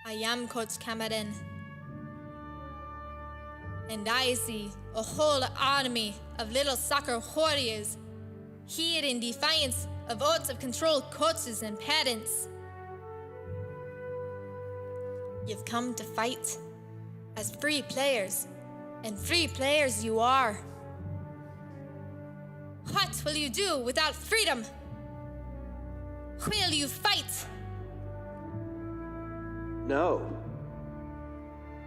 I am Coach Cameron, and I see a whole army of little soccer warriors here in defiance of out-of-control coaches and parents. You've come to fight as free players, and free players you are. What will you do without freedom? Will you fight? No.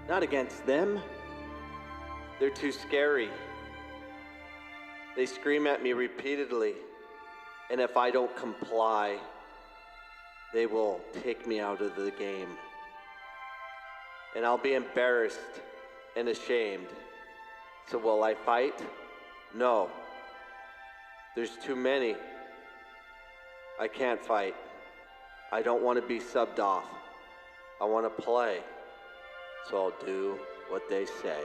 Not against them. They're too scary. They scream at me repeatedly, and if I don't comply, they will take me out of the game. And I'll be embarrassed and ashamed. So will I fight? No. There's too many. I can't fight. I don't want to be subbed off. I want to play. So I'll do what they say.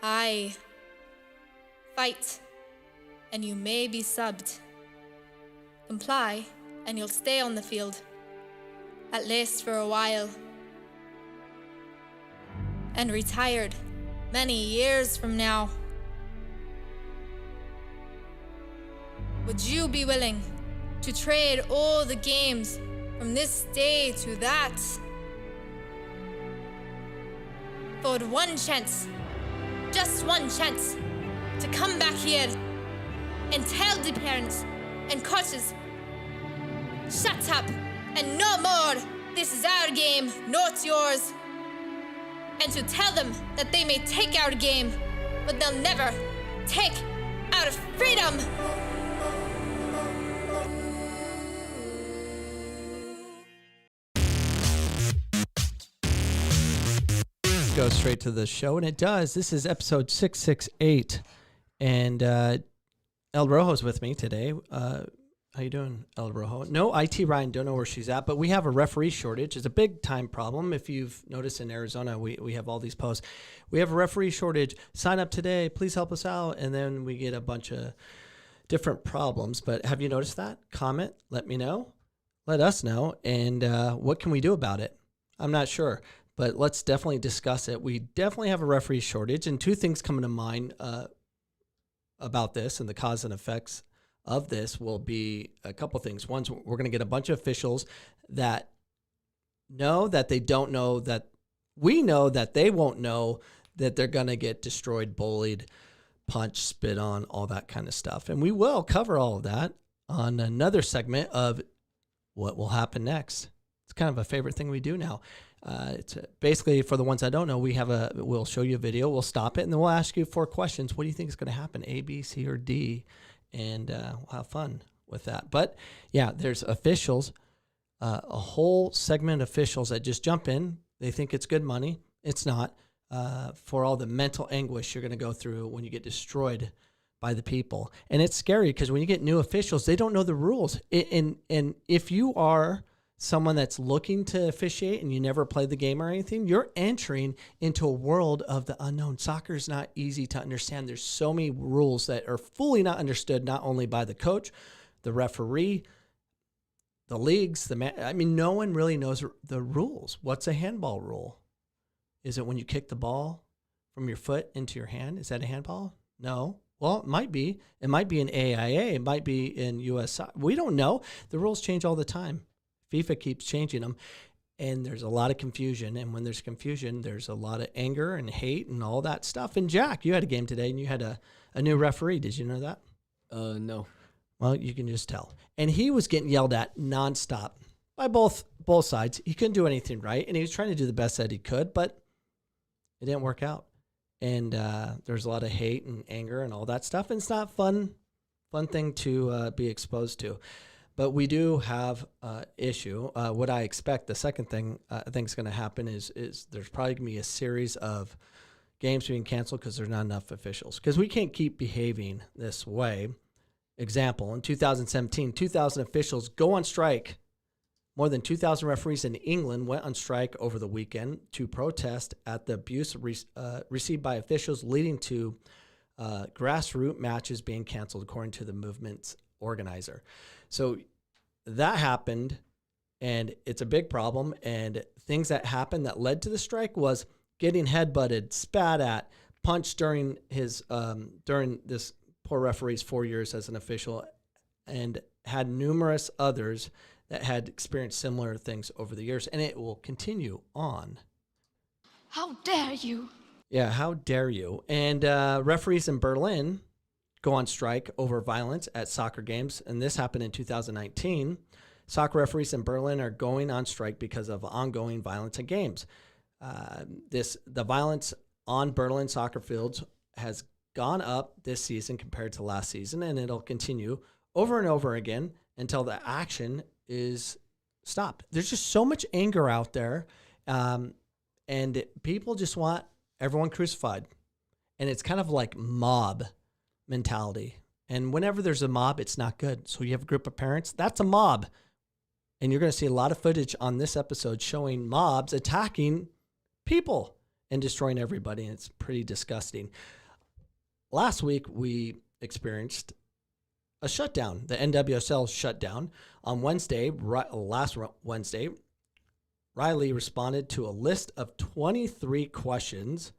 I fight, and you may be subbed. Comply, and you'll stay on the field, at least for a while. And retired many years from now. Would you be willing to trade all the games from this day to that for one chance, just one chance, to come back here and tell the parents and coaches, shut up and no more, this is our game, not yours, and to tell them that they may take our game, but they'll never take our freedom. Go straight to the show, and it does. This is episode 668, and El Rojo's with me today. How you doing, El Rojo? No, IT Ryan, don't know where she's at, but we have a referee shortage. It's a big time problem. If you've noticed in Arizona, we have all these posts. We have a referee shortage. Sign up today. Please help us out. And then we get a bunch of different problems. But have you noticed that? Comment. Let me know. Let us know. And what can we do about it? I'm not sure. But let's definitely discuss it. We definitely have a referee shortage, and two things coming to mind about this and the cause and effects of this will be a couple things. One, we're going to get a bunch of officials that know that they don't know that we know that they won't know that they're going to get destroyed, bullied, punched, spit on, all that kind of stuff. And we will cover all of that on another segment of what will happen next. It's kind of a favorite thing we do now. It's basically, for the ones that don't know, we'll show you a video, we'll stop it, and then we'll ask you 4 questions. What do you think is going to happen? A, B, C, or D? And we'll have fun with that. But yeah, there's officials, a whole segment of officials that just jump in. They think it's good money. It's not. For all the mental anguish you're going to go through when you get destroyed by the people. And it's scary because when you get new officials, they don't know the rules. And if you are someone that's looking to officiate and you never played the game or anything, you're entering into a world of the unknown. Soccer is not easy to understand. There's so many rules that are fully not understood, not only by the coach, the referee, the leagues, no one really knows the rules. What's a handball rule? Is it when you kick the ball from your foot into your hand? Is that a handball? No. Well, it might be. It might be in AIA. It might be in US. We don't know. The rules change all the time. FIFA keeps changing them, and there's a lot of confusion. And when there's confusion, there's a lot of anger and hate and all that stuff. And Jack, you had a game today, and you had a new referee. Did you know that? No. Well, you can just tell. And he was getting yelled at nonstop by both sides. He couldn't do anything right, and he was trying to do the best that he could, but it didn't work out. And there's a lot of hate and anger and all that stuff. And it's not fun thing to be exposed to. But we do have issue. What I expect, the second thing I think is going to happen is there's probably going to be a series of games being canceled because there's not enough officials. Because we can't keep behaving this way. Example, in 2017, 2,000 officials go on strike. More than 2,000 referees in England went on strike over the weekend to protest at the abuse received by officials, leading to grassroots matches being canceled, according to the movement's organizer. So that happened And it's a big problem. And things that happened that led to the strike was getting headbutted, spat at, punched during this poor referee's 4 years as an official, and had numerous others that had experienced similar things over the years. And it will continue on. How dare you? Yeah, how dare you? And referees in Berlin go on strike over violence at soccer games, and this happened in 2019. Soccer referees in Berlin are going on strike because of ongoing violence at games. The violence on Berlin soccer fields has gone up this season compared to last season, and it'll continue over and over again until the action is stopped. There's just so much anger out there, and people just want everyone crucified. And it's kind of like mob mentality. And whenever there's a mob, it's not good. So you have a group of parents, that's a mob. And you're going to see a lot of footage on this episode showing mobs attacking people and destroying everybody. And it's pretty disgusting. Last week, we experienced a shutdown, the NWSL shutdown. On last Wednesday, Riley responded to a list of 23 questions